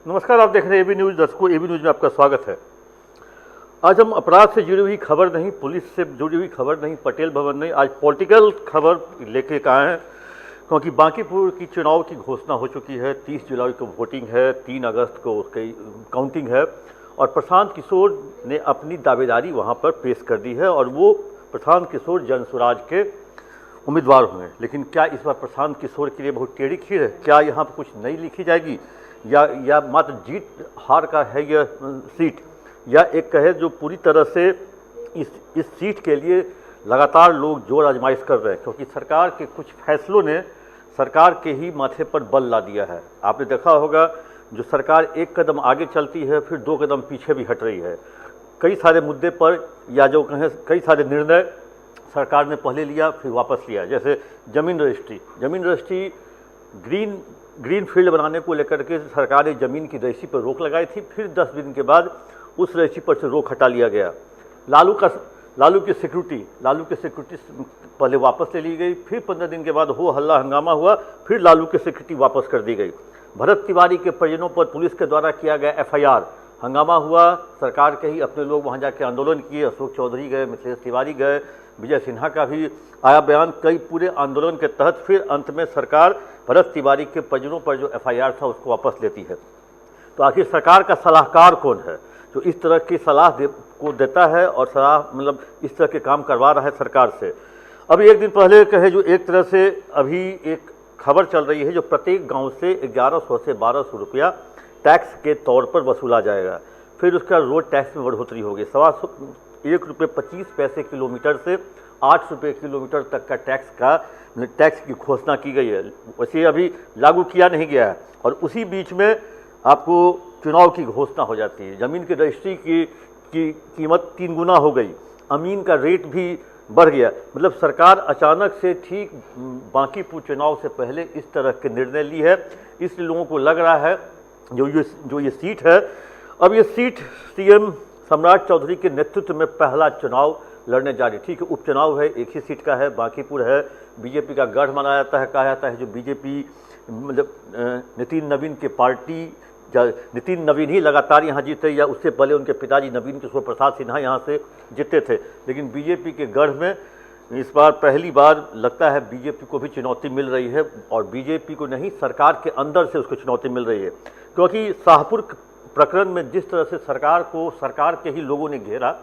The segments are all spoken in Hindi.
नमस्कार, आप देख रहे हैं एबी न्यूज़। दर्शकों, एबी न्यूज़ में आपका स्वागत है। आज हम अपराध से जुड़ी हुई खबर नहीं, पुलिस से जुड़ी हुई खबर नहीं, पटेल भवन नहीं, आज पॉलिटिकल खबर लेके आए हैं, क्योंकि बांकीपुर की चुनाव की घोषणा हो चुकी है। 30 जुलाई को वोटिंग है, 3 अगस्त को उसकी काउंटिंग है और प्रशांत किशोर ने अपनी दावेदारी वहाँ पर पेश कर दी है और वो प्रशांत किशोर जनसुराज के उम्मीदवार होंगे। लेकिन क्या इस बार प्रशांत किशोर के लिए बहुत टेढ़ी खीर है? क्या यहाँ पर कुछ नई लिखी जाएगी या मात्र जीत हार का है यह सीट, या एक कहे जो पूरी तरह से इस सीट के लिए लगातार लोग जोर आजमाइश कर रहे हैं, क्योंकि सरकार के कुछ फैसलों ने सरकार के ही माथे पर बल ला दिया है। आपने देखा होगा, जो सरकार एक कदम आगे चलती है फिर 2 कदम पीछे भी हट रही है। कई सारे मुद्दे पर या जो कहें कई सारे निर्णय सरकार ने पहले लिया फिर वापस लिया। जैसे जमीन रजिस्ट्री ग्रीन फील्ड बनाने को लेकर के सरकार ने ज़मीन की रजिस्ट्री पर रोक लगाई थी, फिर 10 दिन के बाद उस रजिस्ट्री पर से रोक हटा लिया गया। लालू की सिक्योरिटी पहले वापस ले ली गई, फिर 15 दिन के बाद हो हल्ला हंगामा हुआ, फिर लालू की सिक्योरिटी वापस कर दी गई। भरत तिवारी के परिजनों पर पुलिस के द्वारा किया गया FIR, हंगामा हुआ, सरकार के ही अपने लोग वहाँ जाके आंदोलन किए, अशोक चौधरी गए, मिथिलेश तिवारी गए, विजय सिन्हा का भी आया बयान। कई पूरे आंदोलन के तहत फिर अंत में सरकार भरत तिवारी के परिजनों पर जो FIR था उसको वापस लेती है। तो आखिर सरकार का सलाहकार कौन है जो इस तरह की सलाह को देता है और सलाह मतलब इस तरह के काम करवा रहा है सरकार से? अभी एक दिन पहले कहे जो एक तरह से अभी एक खबर चल रही है, जो प्रत्येक गांव से 1100 से 1200 रुपया टैक्स के तौर पर वसूला जाएगा। फिर उसका रोड टैक्स में बढ़ोतरी होगी। 1 रुपये 25 पैसे किलोमीटर से 8 रुपये किलोमीटर तक का टैक्स की घोषणा की गई है। वैसे अभी लागू किया नहीं गया है और उसी बीच में आपको चुनाव की घोषणा हो जाती है। ज़मीन की रजिस्ट्री की कीमत 3 गुना हो गई, अमीन का रेट भी बढ़ गया। मतलब सरकार अचानक से ठीक बांकीपुर चुनाव से पहले इस तरह के निर्णय ली है। इसलिए लोगों को लग रहा है जो ये सीट है, अब ये सीट CM सम्राट चौधरी के नेतृत्व में पहला चुनाव लड़ने जा रही। ठीक है, उपचुनाव है, एक ही सीट का है, बांकीपुर है, बीजेपी का गढ़ माना जाता है, कहा जाता है जो बीजेपी मतलब नितिन नवीन के पार्टी, नितिन नवीन ही लगातार यहाँ जीते, या उससे पहले उनके पिताजी नवीन किशोर प्रसाद सिन्हा यहाँ से जीते थे। लेकिन बीजेपी के गढ़ में इस बार पहली बार लगता है बीजेपी को भी चुनौती मिल रही है, और बीजेपी को नहीं, सरकार के अंदर से उसको चुनौती मिल रही है। क्योंकि शाहपुर प्रकरण में जिस तरह से सरकार के ही लोगों ने घेरा,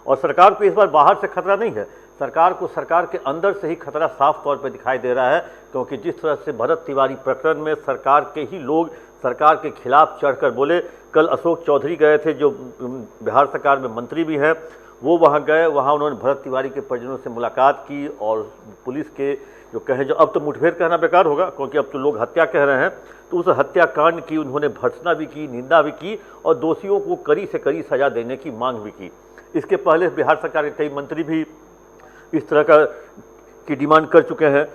और सरकार को इस बार बाहर से खतरा नहीं है, सरकार को सरकार के अंदर से ही खतरा साफ तौर पर दिखाई दे रहा है। क्योंकि जिस तरह से भरत तिवारी प्रकरण में सरकार के ही लोग सरकार के खिलाफ चढ़कर बोले। कल अशोक चौधरी गए थे, जो बिहार सरकार में मंत्री भी हैं, वो वहाँ गए, वहाँ उन्होंने भरत तिवारी के परिजनों से मुलाकात की और पुलिस के जो कहें, जो अब तो मुठभेड़ कहना बेकार होगा क्योंकि अब तो लोग हत्या कह रहे हैं, तो उस हत्याकांड की उन्होंने भर्त्सना भी की, निंदा भी की और दोषियों को कड़ी से कड़ी सजा देने की मांग भी की। इसके पहले बिहार सरकार के कई मंत्री भी इस तरह की डिमांड कर चुके हैं।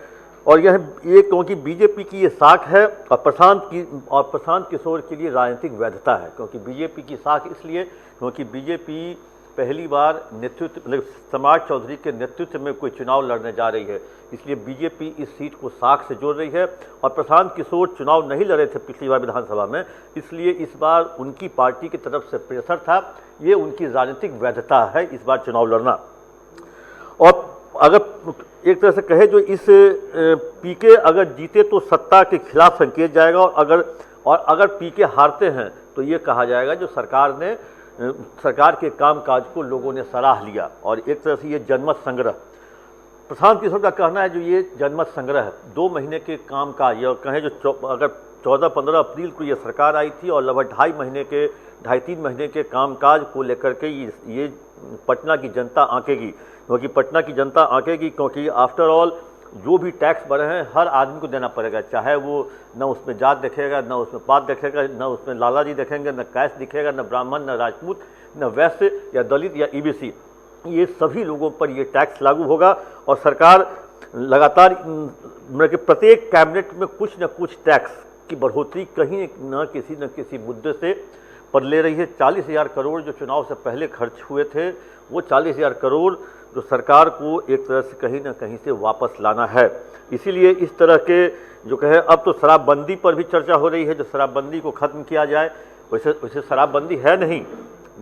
और ये क्योंकि बीजेपी की ये साख है और प्रशांत किशोर के लिए राजनीतिक वैधता है। क्योंकि बीजेपी की साख इसलिए क्योंकि बीजेपी पहली बार नेतृत्व मतलब सम्राट चौधरी के नेतृत्व में कोई चुनाव लड़ने जा रही है, इसलिए बीजेपी इस सीट को साख से जोड़ रही है। और प्रशांत किशोर चुनाव नहीं लड़े थे पिछली बार विधानसभा में, इसलिए इस बार उनकी पार्टी की तरफ से प्रेशर था। ये उनकी राजनीतिक वैधता है इस बार चुनाव लड़ना। और अगर एक तरह से कहे जो इस पीके अगर जीते तो सत्ता के खिलाफ संकेत जाएगा, और अगर पीके हारते हैं तो ये कहा जाएगा जो सरकार के कामकाज को लोगों ने सराह लिया। और एक तरह से ये जनमत संग्रह, प्रशांत किशोर का कहना है जो ये जनमत संग्रह है, 2 महीने के कामकाज, या कहें जो अगर 14-15 अप्रैल को ये सरकार आई थी और लगभग 2.5-3 महीने के कामकाज को लेकर के ये पटना की जनता आंकेगी। क्योंकि पटना की जनता आंकेगी, क्योंकि आफ्टर ऑल जो भी टैक्स बढ़े हैं हर आदमी को देना पड़ेगा, चाहे वो न उसमें जात देखेगा, न उसमें पात देखेगा, न उसमें लालाजी देखेंगे, न कैस्ट दिखेगा, न ब्राह्मण, न राजपूत, न वैश्य या दलित या EBC, ये सभी लोगों पर ये टैक्स लागू होगा। और सरकार लगातार मतलब प्रत्येक कैबिनेट में कुछ न कुछ टैक्स की बढ़ोतरी कहीं न किसी मुद्दे से पर ले रही है। 40,000 करोड़ जो चुनाव से पहले खर्च हुए थे, वो 40,000 करोड़ जो सरकार को एक तरह से कहीं ना कहीं से वापस लाना है। इसीलिए इस तरह के जो कहे, अब तो शराबबंदी पर भी चर्चा हो रही है, जो शराबबंदी को ख़त्म किया जाए। वैसे शराबबंदी है नहीं,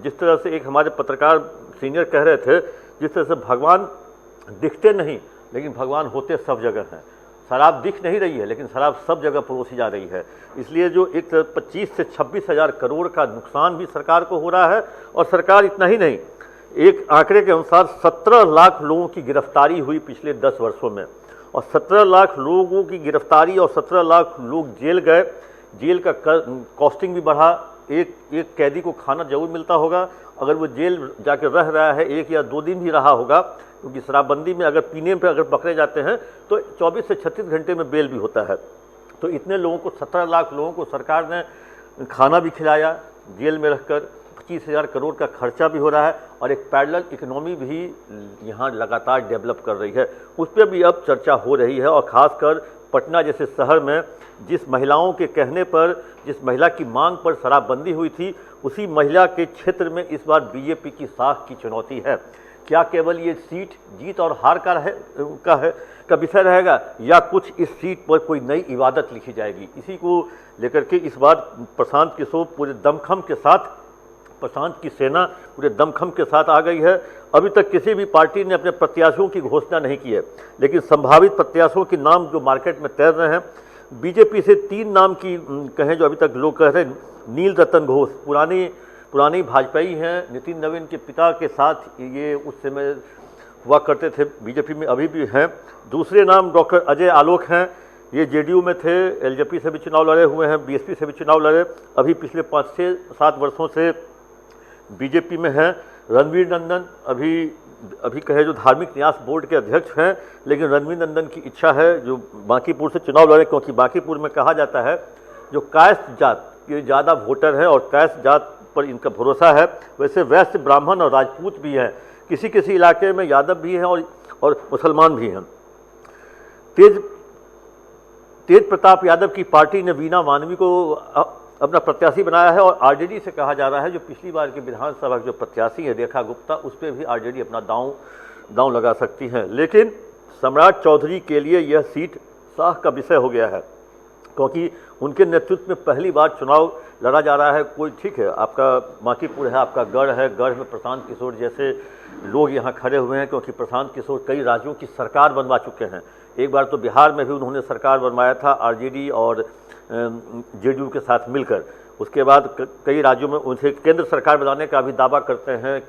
जिस तरह से एक हमारे पत्रकार सीनियर कह रहे थे, जिस तरह से भगवान दिखते नहीं लेकिन भगवान होते सब जगह हैं। शराब दिख नहीं रही है लेकिन शराब सब जगह परोसी जा रही है। इसलिए जो एक 25 से 26,000 करोड़ का नुकसान भी सरकार को हो रहा है। और सरकार इतना ही नहीं, एक आंकड़े के अनुसार 17 लाख लोगों की गिरफ्तारी हुई पिछले 10 वर्षों में, और 17 लाख लोगों की गिरफ्तारी और 17 लाख लोग जेल गए। जेल का कॉस्टिंग भी बढ़ा। एक कैदी को खाना जरूर मिलता होगा, अगर वो जेल जाकर रह रहा है 1 या 2 दिन भी रहा होगा, क्योंकि शराबबंदी में अगर पीने पे अगर पकड़े जाते हैं तो 24 से 36 घंटे में बेल भी होता है। तो इतने लोगों को, 17 लाख लोगों को सरकार ने खाना भी खिलाया जेल में रहकर। 25,000 करोड़ का खर्चा भी हो रहा है, और एक पैरेलल इकोनॉमी भी यहाँ लगातार डेवलप कर रही है, उस पर भी अब चर्चा हो रही है। और ख़ासकर पटना जैसे शहर में जिस महिलाओं के कहने पर, जिस महिला की मांग पर शराबबंदी हुई थी, उसी महिला के क्षेत्र में इस बार बीजेपी की साख की चुनौती है। क्या केवल ये सीट जीत और हार का विषय रहेगा, या कुछ इस सीट पर कोई नई इबादत लिखी जाएगी? इसी को लेकर के इस बार प्रशांत किशोर पूरे दमखम के साथ, प्रशांत की सेना पूरे दमखम के साथ आ गई है। अभी तक किसी भी पार्टी ने अपने प्रत्याशियों की घोषणा नहीं की है, लेकिन संभावित प्रत्याशियों के नाम जो मार्केट में तैर रहे हैं, बीजेपी से 3 नाम की कहें जो अभी तक लोग कह रहे हैं। नील रतन घोष पुरानी भाजपाई हैं, नितिन नवीन के पिता के साथ ये उस समय हुआ करते थे, बीजेपी में अभी भी हैं। दूसरे नाम डॉक्टर अजय आलोक हैं, ये जेडीयू में थे, एलजेपी से भी चुनाव लड़े हुए हैं, बीएसपी से भी चुनाव लड़े, अभी पिछले 5-7 वर्षों से बीजेपी में हैं। रणवीर नंदन अभी कहे जो धार्मिक न्यास बोर्ड के अध्यक्ष हैं, लेकिन रणवीर नंदन की इच्छा है जो बांकीपुर से चुनाव लड़े, क्योंकि बांकीपुर में कहा जाता है जो कायस्थ जात ये ज़्यादा वोटर है और कायस्थ जात पर इनका भरोसा है। वैसे वैश्य, ब्राह्मण और राजपूत भी हैं, किसी किसी इलाके में यादव भी हैं और मुसलमान भी हैं। तेज प्रताप यादव की पार्टी ने वीणा मानवी को अपना प्रत्याशी बनाया है, और आरजेडी से कहा जा रहा है जो पिछली बार के विधानसभा के जो प्रत्याशी है रेखा गुप्ता, उस पर भी आरजेडी अपना दांव लगा सकती हैं। लेकिन सम्राट चौधरी के लिए यह सीट साख का विषय हो गया है, क्योंकि उनके नेतृत्व में पहली बार चुनाव लड़ा जा रहा है। कोई ठीक है, आपका बांकीपुर है, आपका गढ़ है, गढ़ में प्रशांत किशोर जैसे लोग यहाँ खड़े हुए हैं, क्योंकि प्रशांत किशोर कई राज्यों की सरकार बनवा चुके हैं। एक बार तो बिहार में भी उन्होंने सरकार बनवाया था आरजेडी और जेडीयू के साथ मिलकर। उसके बाद कई राज्यों में उनसे केंद्र सरकार बनाने का भी दावा करते हैं।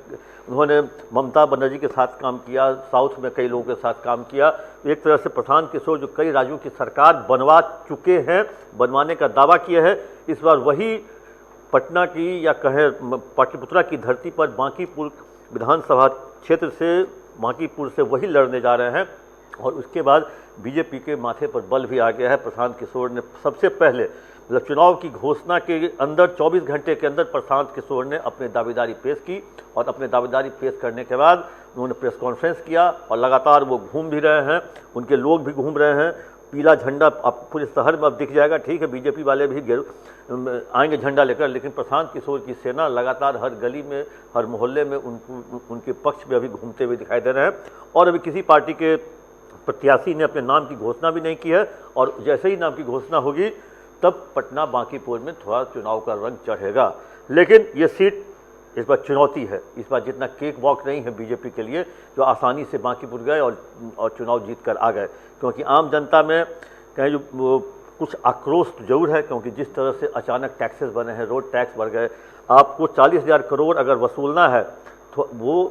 उन्होंने ममता बनर्जी के साथ काम किया, साउथ में कई लोगों के साथ काम किया। एक तरह से प्रशांत किशोर जो कई राज्यों की सरकार बनवा चुके हैं, बनवाने का दावा किए हैं, इस बार वही पटना की या कहें पाटलिपुत्रा की धरती पर बांकीपुर विधानसभा क्षेत्र से, बांकीपुर से वही लड़ने जा रहे हैं। और उसके बाद बीजेपी के माथे पर बल भी आ गया है। प्रशांत किशोर ने सबसे पहले मतलब चुनाव की घोषणा के अंदर 24 घंटे के अंदर प्रशांत किशोर ने अपनी दावेदारी पेश की, और अपने दावेदारी पेश करने के बाद उन्होंने प्रेस कॉन्फ्रेंस किया, और लगातार वो घूम भी रहे हैं, उनके लोग भी घूम रहे हैं। पीला झंडा अब पूरे शहर में अब दिख जाएगा। ठीक है, बीजेपी वाले भी आएंगे झंडा लेकर, लेकिन प्रशांत किशोर की सेना लगातार हर गली में, हर मोहल्ले में उनके पक्ष में अभी घूमते हुए दिखाई दे रहे हैं। और अभी किसी पार्टी के प्रत्याशी ने अपने नाम की घोषणा भी नहीं की है, और जैसे ही नाम की घोषणा होगी तब पटना बांकीपुर में थोड़ा चुनाव का रंग चढ़ेगा। लेकिन ये सीट इस बार चुनौती है, इस बार जितना केक वॉक नहीं है बीजेपी के लिए, जो आसानी से बांकीपुर गए और चुनाव जीत कर आ गए। क्योंकि आम जनता में कहीं जो कुछ आक्रोश जरूर है, क्योंकि जिस तरह से अचानक टैक्सेस बने हैं, रोड टैक्स बढ़ गए। आपको 40,000 करोड़ अगर वसूलना है तो वो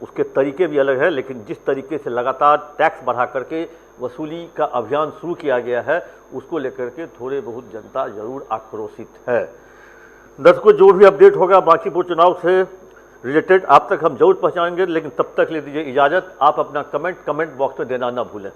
उसके तरीके भी अलग है, लेकिन जिस तरीके से लगातार टैक्स बढ़ा करके वसूली का अभियान शुरू किया गया है, उसको लेकर के थोड़े बहुत जनता जरूर आक्रोशित है। दर्शकों, जो भी अपडेट होगा बांकीपुर चुनाव से रिलेटेड आप तक हम जरूर पहुंचाएंगे, लेकिन तब तक ले दीजिए इजाज़त। आप अपना कमेंट बॉक्स में देना ना भूलें।